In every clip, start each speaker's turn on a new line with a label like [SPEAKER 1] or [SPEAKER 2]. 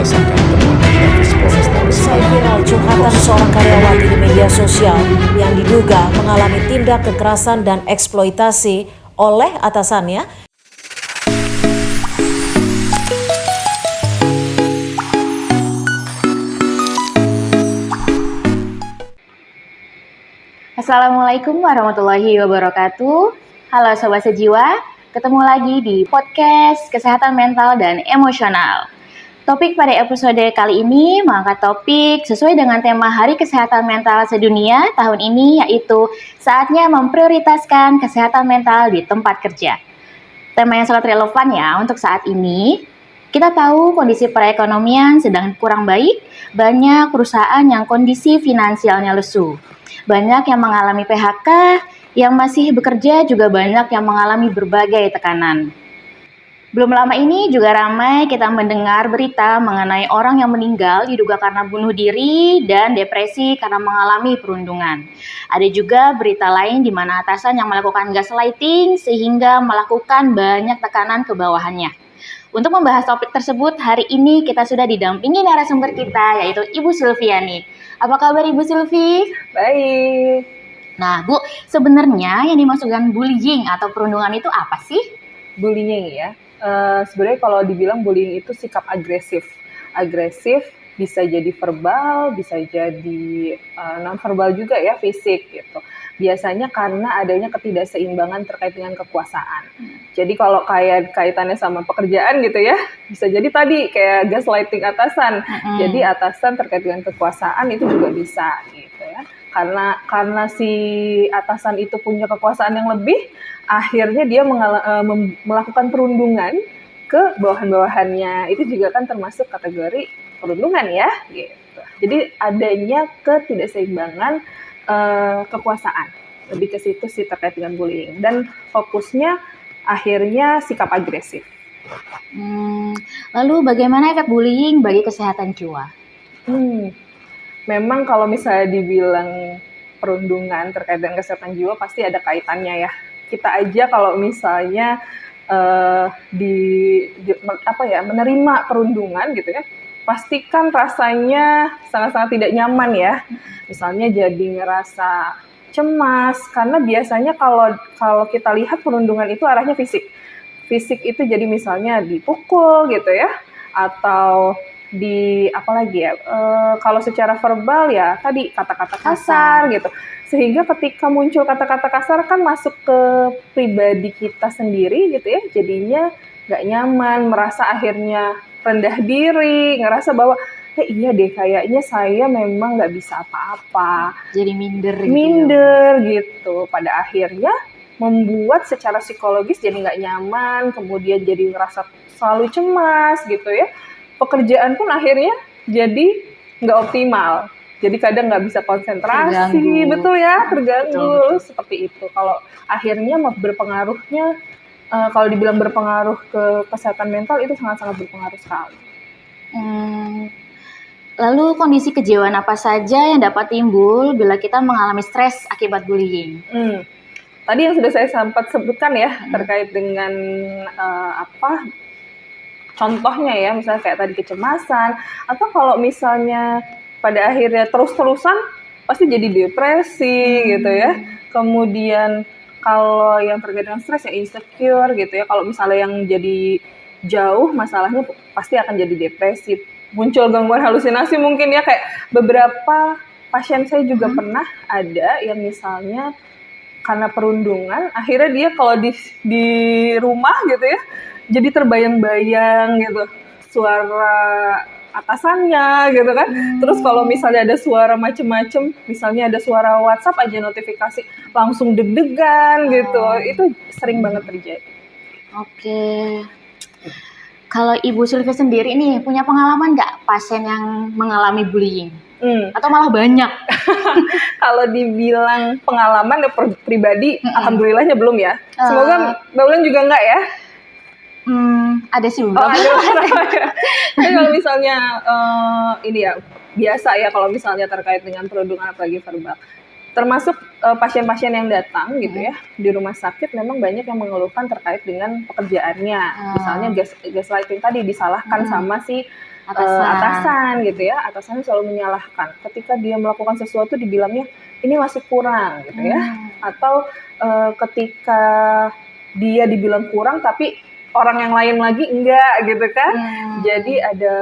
[SPEAKER 1] berdasarkan temuan Inafis Polrestabes
[SPEAKER 2] Usai
[SPEAKER 1] Malang.
[SPEAKER 2] viral curhatan seorang karyawati di media sosial yang diduga mengalami tindak kekerasan dan eksploitasi oleh atasannya.
[SPEAKER 3] Assalamualaikum warahmatullahi wabarakatuh. Halo Sobat Sejiwa, ketemu lagi di podcast Kesehatan Mental dan Emosional. Topik pada episode kali ini mengangkat topik sesuai dengan tema Hari Kesehatan Mental Sedunia tahun ini, yaitu saatnya memprioritaskan kesehatan mental di tempat kerja. Tema yang sangat relevan ya untuk saat ini. Kita tahu kondisi perekonomian sedang kurang baik, banyak perusahaan yang kondisi finansialnya lesu. Banyak yang mengalami PHK, yang masih bekerja juga banyak yang mengalami berbagai tekanan. Belum lama ini juga ramai kita mendengar berita mengenai orang yang meninggal diduga karena bunuh diri dan depresi karena mengalami perundungan. Ada juga berita lain di mana atasan yang melakukan gaslighting sehingga melakukan banyak tekanan ke bawahannya. Untuk membahas topik tersebut, hari ini kita sudah didampingi narasumber kita, yaitu Ibu Sylviani. Apa kabar Ibu Sylvi?
[SPEAKER 4] Baik.
[SPEAKER 3] Nah, Bu, sebenarnya yang dimaksudkan bullying atau perundungan itu apa sih?
[SPEAKER 4] Bullying ya. Sebenarnya kalau dibilang bullying itu sikap agresif. Agresif bisa jadi verbal, bisa jadi non-verbal juga ya, fisik gitu. Biasanya karena adanya ketidakseimbangan terkait dengan kekuasaan. Jadi kalau kaitannya sama pekerjaan gitu ya, bisa jadi tadi kayak gaslighting atasan. Jadi atasan terkait dengan kekuasaan itu juga bisa gitu ya. Karena si atasan itu punya kekuasaan yang lebih, akhirnya dia melakukan perundungan ke bawahan-bawahannya. Itu juga kan termasuk kategori perundungan ya gitu. Jadi adanya ketidakseimbangan kekuasaan, lebih ke situ sih terkait dengan bullying, dan fokusnya akhirnya sikap agresif.
[SPEAKER 3] Lalu bagaimana efek bullying bagi kesehatan jiwa?
[SPEAKER 4] Memang kalau misalnya dibilang perundungan terkait dengan kesehatan jiwa pasti ada kaitannya ya. Kita aja kalau misalnya menerima perundungan gitu ya, pastikan rasanya sangat-sangat tidak nyaman ya. Misalnya jadi ngerasa cemas, karena biasanya kalau kita lihat perundungan itu arahnya fisik. Fisik itu jadi misalnya dipukul gitu ya, atau kalau secara verbal ya tadi kata-kata kasar gitu. Sehingga ketika muncul kata-kata kasar kan masuk ke pribadi kita sendiri gitu ya, jadinya nggak nyaman, merasa akhirnya rendah diri, ngerasa bahwa iya deh kayaknya saya memang nggak bisa apa-apa.
[SPEAKER 3] Jadi minder
[SPEAKER 4] gitu. Pada akhirnya membuat secara psikologis jadi nggak nyaman, kemudian jadi ngerasa selalu cemas gitu ya. Pekerjaan pun akhirnya jadi nggak optimal. Jadi kadang nggak bisa konsentrasi, terganggu. Seperti itu. Kalau akhirnya berpengaruhnya, kalau dibilang berpengaruh ke kesehatan mental itu sangat-sangat berpengaruh sekali.
[SPEAKER 3] Lalu kondisi kejiwaan apa saja yang dapat timbul bila kita mengalami stres akibat bullying?
[SPEAKER 4] Tadi yang sudah saya sempat sebutkan ya, terkait dengan contohnya ya, misalnya kayak tadi kecemasan, atau kalau misalnya pada akhirnya terus-terusan pasti jadi depresi gitu ya. Kemudian kalau yang terkait dengan stres ya insecure gitu ya. Kalau misalnya yang jadi jauh masalahnya pasti akan jadi depresi. Muncul gangguan halusinasi mungkin ya, kayak beberapa pasien saya juga pernah ada yang misalnya karena perundungan, akhirnya dia kalau di rumah gitu ya, jadi terbayang-bayang gitu suara atasannya gitu kan. Terus kalau misalnya ada suara macem-macem, misalnya ada suara WhatsApp aja notifikasi, langsung deg-degan gitu. Itu sering banget terjadi.
[SPEAKER 3] Oke. Kalau Ibu Sylvia sendiri nih, punya pengalaman nggak pasien yang mengalami bullying? Atau malah banyak?
[SPEAKER 4] Kalau dibilang pengalaman pribadi, alhamdulillahnya belum ya. Semoga Mbak Ulan juga enggak ya?
[SPEAKER 3] Ada sih beberapa.
[SPEAKER 4] Tapi kalau misalnya ini ya, biasa ya kalau misalnya terkait dengan perundungan apalagi verbal. Termasuk pasien-pasien yang datang gitu ya di rumah sakit, memang banyak yang mengeluhkan terkait dengan pekerjaannya. Misalnya gaslighting tadi disalahkan sama si atasan gitu ya, atasannya selalu menyalahkan. Ketika dia melakukan sesuatu dibilangnya ini masih kurang gitu ya, atau ketika dia dibilang kurang tapi orang yang lain lagi enggak gitu kan. Jadi ada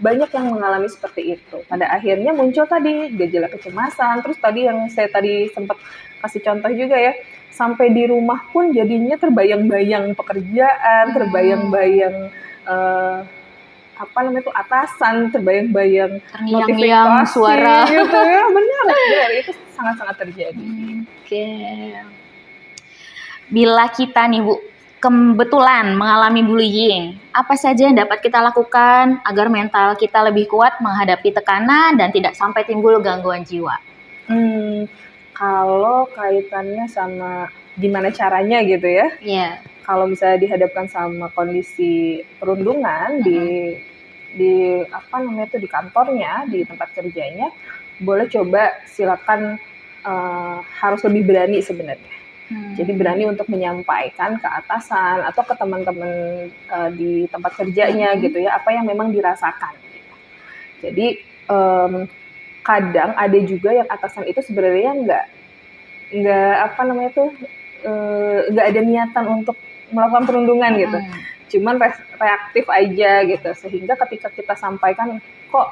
[SPEAKER 4] banyak yang mengalami seperti itu. Pada akhirnya muncul tadi gejala kecemasan, terus tadi yang saya tadi sempat kasih contoh juga ya, sampai di rumah pun jadinya terbayang-bayang pekerjaan, terbayang-bayang apa namanya itu atasan, terbayang-bayang
[SPEAKER 3] Terngiang-ngiang
[SPEAKER 4] notifikasi
[SPEAKER 3] suara.
[SPEAKER 4] gitu ya, benar itu sangat-sangat terjadi.
[SPEAKER 3] Oke. Bila kita nih Bu, kebetulan mengalami bullying, apa saja yang dapat kita lakukan agar mental kita lebih kuat menghadapi tekanan dan tidak sampai timbul gangguan jiwa?
[SPEAKER 4] Kalau kaitannya sama gimana caranya gitu ya,
[SPEAKER 3] Iya.
[SPEAKER 4] kalau misalnya dihadapkan sama kondisi perundungan di apa namanya itu di kantornya, di tempat kerjanya, boleh coba silakan harus lebih berani sebenarnya. Jadi berani untuk menyampaikan ke atasan atau ke teman-teman di tempat kerjanya gitu ya, apa yang memang dirasakan. Jadi kadang ada juga yang atasan itu sebenarnya nggak apa namanya itu nggak ada niatan untuk melakukan perundungan gitu, cuman reaktif aja gitu, sehingga ketika kita sampaikan kok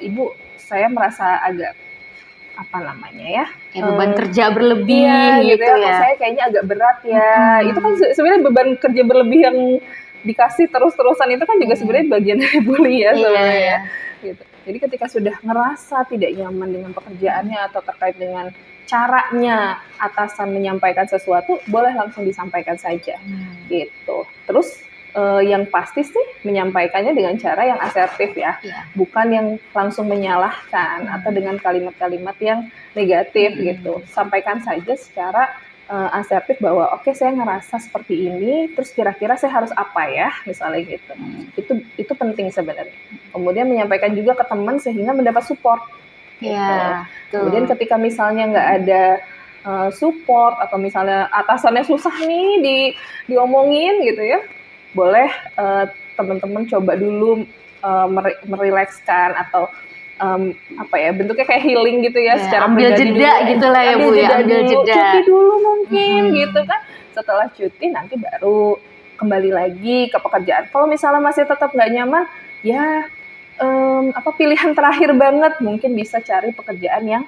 [SPEAKER 4] ibu saya merasa agak apa namanya ya
[SPEAKER 3] Beban kerja berlebih
[SPEAKER 4] gitu ya, kok saya kayaknya agak berat ya. Itu kan sebenarnya beban kerja berlebih yang dikasih terus-terusan itu kan juga sebenarnya bagian dari bully ya sebenarnya ya. Gitu. Jadi ketika sudah ngerasa tidak nyaman dengan pekerjaannya atau terkait dengan caranya atasan menyampaikan sesuatu, boleh langsung disampaikan saja gitu. Terus yang pasti sih menyampaikannya dengan cara yang asertif ya, bukan yang langsung menyalahkan atau dengan kalimat-kalimat yang negatif gitu. Sampaikan saja secara asertif bahwa oke, saya ngerasa seperti ini, terus kira-kira saya harus apa ya, misalnya gitu. Itu penting sebenarnya. Kemudian menyampaikan juga ke teman sehingga mendapat support.
[SPEAKER 3] Iya.
[SPEAKER 4] Kemudian ketika misalnya nggak ada support atau misalnya atasannya susah nih diomongin gitu ya, boleh teman-teman coba dulu merilekskan atau apa ya, bentuknya kayak healing gitu ya, secara
[SPEAKER 3] ambil jeda gitu lah ya Bu ya, ambil jeda,
[SPEAKER 4] cuti dulu mungkin gitu kan. Setelah cuti nanti baru kembali lagi ke pekerjaan. Kalau misalnya masih tetap nggak nyaman ya pilihan terakhir banget mungkin bisa cari pekerjaan yang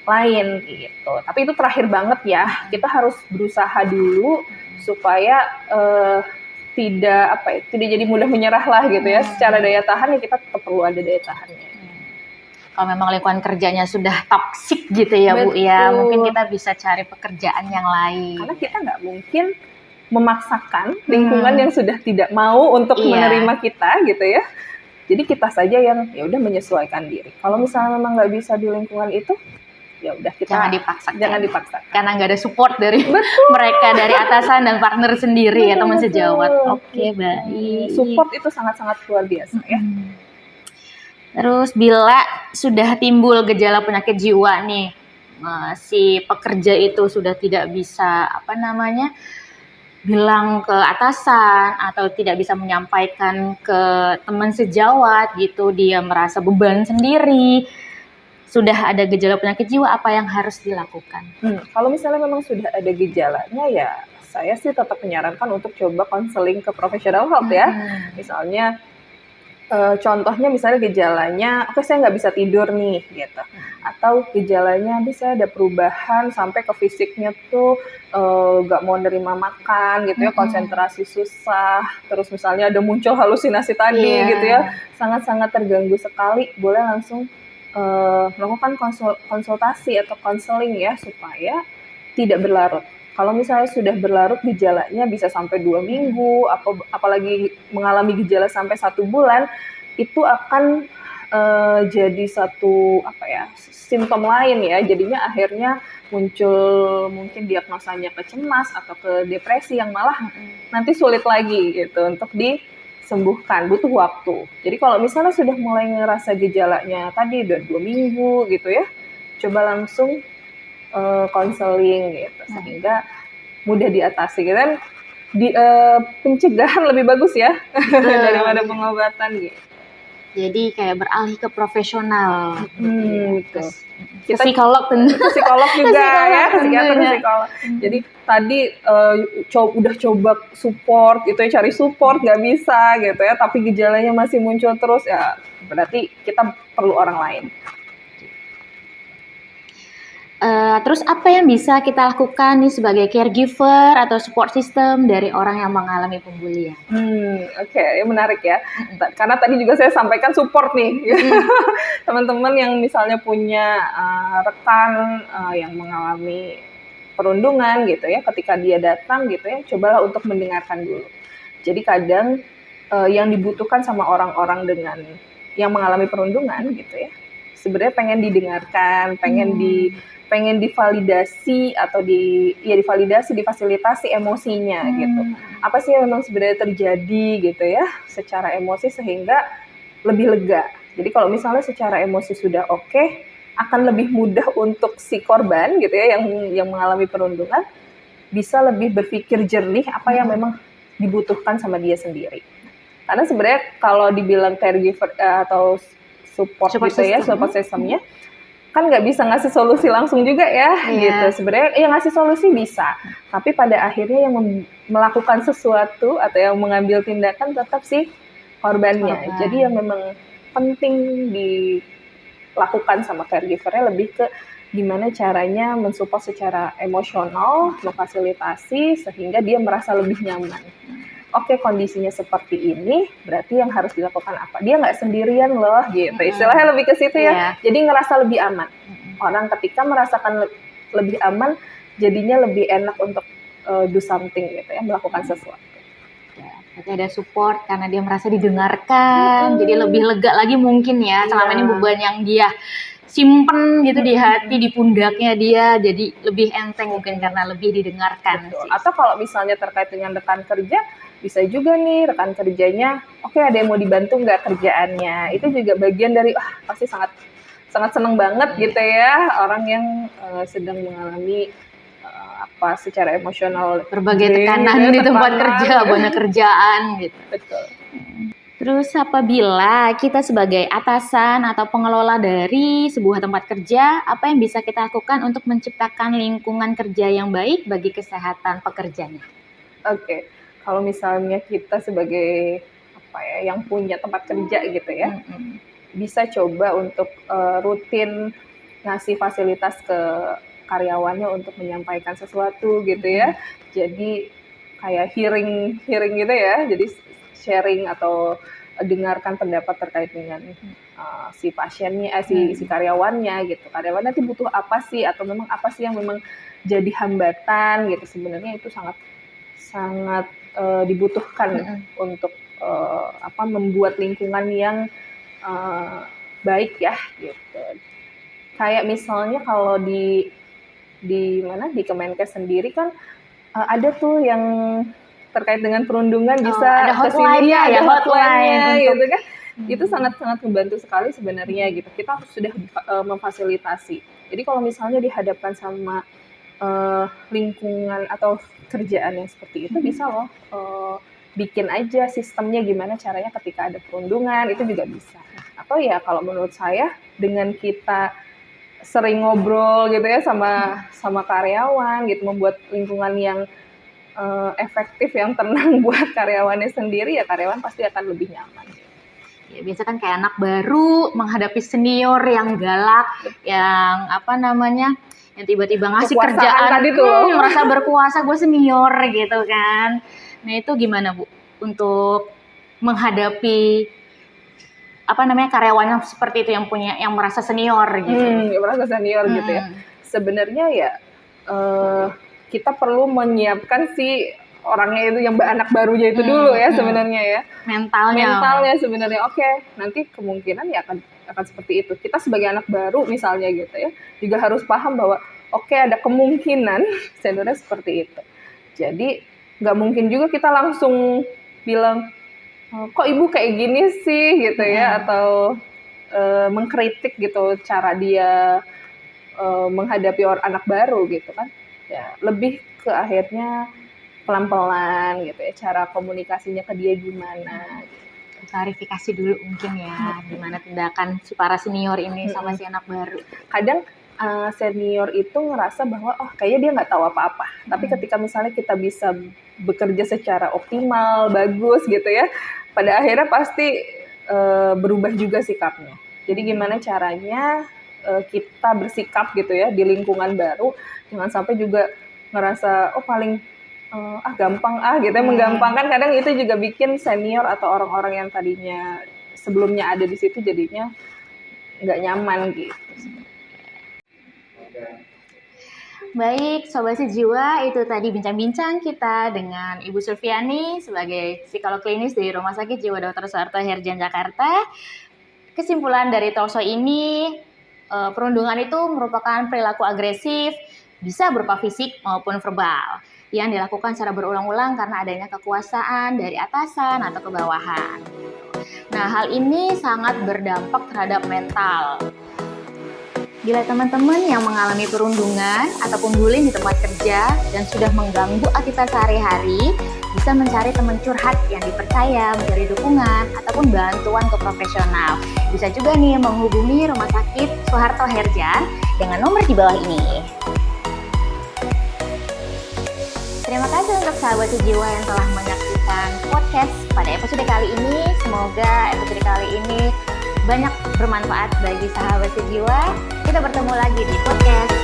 [SPEAKER 4] lain gitu. Tapi itu terakhir banget ya. Kita harus berusaha dulu supaya tidak jadi mudah menyerah lah gitu ya. Secara daya tahan ya kita tetap perlu ada daya tahannya.
[SPEAKER 3] Kalau memang lingkungan kerjanya sudah toksik gitu ya Bu ya, mungkin kita bisa cari pekerjaan yang lain.
[SPEAKER 4] Karena kita nggak mungkin memaksakan lingkungan yang sudah tidak mau untuk menerima kita gitu ya. Jadi kita saja yang ya udah menyesuaikan diri. Kalau misalnya memang nggak bisa di lingkungan itu, ya udah kita jangan dipaksakan.
[SPEAKER 3] Karena nggak ada support dari mereka, dari atasan dan partner sendiri ya, teman sejawat. Oke, baik.
[SPEAKER 4] Support itu sangat-sangat luar biasa ya.
[SPEAKER 3] Terus bila sudah timbul gejala penyakit jiwa nih, si pekerja itu sudah tidak bisa bilang ke atasan atau tidak bisa menyampaikan ke teman sejawat gitu, dia merasa beban sendiri, sudah ada gejala penyakit jiwa, apa yang harus dilakukan?
[SPEAKER 4] Kalau misalnya memang sudah ada gejalanya ya saya sih tetap menyarankan untuk coba konseling ke professional health ya. Misalnya contohnya misalnya gejalanya, oke saya nggak bisa tidur nih gitu, atau gejalanya saya ada perubahan sampai ke fisiknya tuh nggak mau nerima makan gitu ya, konsentrasi susah, terus misalnya ada muncul halusinasi tadi gitu ya, sangat-sangat terganggu sekali, boleh langsung melakukan konsultasi atau konseling ya supaya tidak berlarut. Kalau misalnya sudah berlarut gejalanya bisa sampai 2 minggu, apalagi mengalami gejala sampai 1 bulan, itu akan jadi satu simptom lain ya. Jadinya akhirnya muncul mungkin diagnosanya ke cemas atau ke depresi yang malah nanti sulit lagi gitu untuk disembuhkan, butuh waktu. Jadi kalau misalnya sudah mulai ngerasa gejalanya tadi udah 2 minggu gitu ya, coba langsung konseling gitu sehingga mudah diatasi gitu kan. Pencegahan lebih bagus ya daripada pengobatan gitu.
[SPEAKER 3] Jadi kayak beralih ke profesional.
[SPEAKER 4] Gitu.
[SPEAKER 3] Ke psikolog tentu.
[SPEAKER 4] Psikolog juga
[SPEAKER 3] Psikolog
[SPEAKER 4] ya, psikiater,
[SPEAKER 3] tentunya.
[SPEAKER 4] psikolog. Jadi tadi udah coba support gitu ya, cari support nggak bisa gitu ya, tapi gejalanya masih muncul terus ya, berarti kita perlu orang lain.
[SPEAKER 3] Terus apa yang bisa kita lakukan nih sebagai caregiver atau support system dari orang yang mengalami pembulian?
[SPEAKER 4] Oke, ya menarik ya. Karena tadi juga saya sampaikan support nih. Teman-teman yang misalnya punya rekan yang mengalami perundungan gitu ya, ketika dia datang gitu ya, cobalah untuk mendengarkan dulu. Jadi kadang yang dibutuhkan sama orang-orang dengan yang mengalami perundungan gitu ya, sebenarnya pengen didengarkan, pengen divalidasi atau divalidasi, difasilitasi emosinya gitu. Apa sih yang memang sebenarnya terjadi gitu ya secara emosi sehingga lebih lega. Jadi kalau misalnya secara emosi sudah oke, akan lebih mudah untuk si korban gitu ya yang mengalami perundungan bisa lebih berpikir jernih apa yang memang dibutuhkan sama dia sendiri. Karena sebenarnya kalau dibilang caregiver atau support gitu ya, support systemnya kan nggak bisa ngasih solusi langsung juga ya, gitu. Sebenarnya yang ngasih solusi bisa, tapi pada akhirnya yang melakukan sesuatu atau yang mengambil tindakan tetap si korbannya. Jadi yang memang penting dilakukan sama caregivernya lebih ke gimana caranya mensupport secara emosional, memfasilitasi sehingga dia merasa lebih nyaman. Oke, kondisinya seperti ini, berarti yang harus dilakukan apa? Dia nggak sendirian loh, gitu. Istilahnya lebih ke situ ya. Jadi ngerasa lebih aman. Orang ketika merasakan lebih aman, jadinya lebih enak untuk do something gitu ya, melakukan sesuatu.
[SPEAKER 3] Berarti ada support karena dia merasa didengarkan, jadi lebih lega lagi mungkin ya. Selama ini beban yang dia simpen gitu di hati, di pundaknya dia, jadi lebih enteng mungkin karena lebih didengarkan.
[SPEAKER 4] Atau kalau misalnya terkait dengan rekan kerja, bisa juga nih rekan kerjanya, oke, ada yang mau dibantu nggak kerjaannya, itu juga bagian dari pasti sangat senang banget gitu ya orang yang sedang mengalami secara emosional
[SPEAKER 3] berbagai tekanan di tempat kerja, banyak kerjaan gitu.
[SPEAKER 4] Betul.
[SPEAKER 3] Terus apabila kita sebagai atasan atau pengelola dari sebuah tempat kerja, apa yang bisa kita lakukan untuk menciptakan lingkungan kerja yang baik bagi kesehatan pekerjanya?
[SPEAKER 4] Oke, kalau misalnya kita sebagai yang punya tempat kerja gitu ya, bisa coba untuk rutin ngasih fasilitas ke karyawannya untuk menyampaikan sesuatu gitu ya. Jadi kayak hearing gitu ya. Jadi sharing atau dengarkan pendapat terkait dengan si pasiennya, si karyawannya gitu. Karyawan nanti butuh apa sih atau memang apa sih yang memang jadi hambatan gitu. Sebenarnya itu sangat dibutuhkan untuk membuat lingkungan yang baik ya gitu. Kayak misalnya kalau di Kemenkes sendiri kan ada tuh yang terkait dengan perundungan bisa
[SPEAKER 3] ada hotline-nya,
[SPEAKER 4] ada hotline-nya gitu kan. Itu sangat membantu sekali sebenarnya gitu. Kita sudah memfasilitasi. Jadi kalau misalnya dihadapkan sama lingkungan atau kerjaan yang seperti itu, bisa loh bikin aja sistemnya gimana caranya ketika ada perundungan, itu juga bisa. Atau ya kalau menurut saya dengan kita sering ngobrol gitu ya sama karyawan gitu, membuat lingkungan yang efektif, yang tenang buat karyawannya sendiri, ya karyawan pasti akan lebih nyaman.
[SPEAKER 3] Ya, biasa kan kayak anak baru menghadapi senior yang galak, yang yang tiba-tiba ngasih kerjaan
[SPEAKER 4] tadi tuh.
[SPEAKER 3] Merasa berkuasa, gue senior gitu kan. Nah itu gimana Bu untuk menghadapi karyawannya seperti itu yang merasa senior gitu.
[SPEAKER 4] Yang merasa senior gitu ya. Sebenarnya ya kita perlu menyiapkan si orangnya itu, yang anak barunya itu dulu ya sebenarnya ya. Mentalnya sebenarnya oke. Nanti kemungkinan ya akan seperti itu. Kita sebagai anak baru misalnya gitu ya, juga harus paham bahwa ada kemungkinan seniornya seperti itu. Jadi nggak mungkin juga kita langsung bilang, kok ibu kayak gini sih gitu ya, atau mengkritik gitu cara dia menghadapi anak baru gitu kan. Ya, lebih ke akhirnya pelan-pelan gitu ya, cara komunikasinya ke dia gimana gitu.
[SPEAKER 3] klarifikasi dulu mungkin ya, gimana tindakan si para senior ini sama si anak baru.
[SPEAKER 4] Kadang senior itu ngerasa bahwa kayaknya dia nggak tahu apa-apa. Tapi ketika misalnya kita bisa bekerja secara optimal, bagus gitu ya, pada akhirnya pasti berubah juga sikapnya. Jadi gimana caranya kita bersikap gitu ya di lingkungan baru, jangan sampai juga ngerasa paling gampang gitu ya, menggampangkan. Kadang itu juga bikin senior atau orang-orang yang tadinya sebelumnya ada di situ jadinya nggak nyaman gitu.
[SPEAKER 3] Baik, Sobat Sejiwa, itu tadi bincang-bincang kita dengan Ibu Sulfiani sebagai psikolog klinis dari Rumah Sakit Jiwa Dr. Soeharto Herdian Jakarta. Kesimpulan dari talkshow ini, perundungan itu merupakan perilaku agresif, bisa berupa fisik maupun verbal, yang dilakukan secara berulang-ulang karena adanya kekuasaan dari atasan atau ke bawahan. Nah, hal ini sangat berdampak terhadap mental. Bila teman-teman yang mengalami perundungan ataupun bullying di tempat kerja dan sudah mengganggu aktivitas sehari-hari, bisa mencari teman curhat yang dipercaya, mencari dukungan ataupun bantuan ke profesional. Bisa juga nih menghubungi Rumah Sakit Soeharto Herdian dengan nomor di bawah ini. Terima kasih untuk sahabat sejiwa yang telah menyaksikan podcast pada episode kali ini. Semoga episode kali ini banyak bermanfaat bagi sahabat sejiwa. Kita bertemu lagi di podcast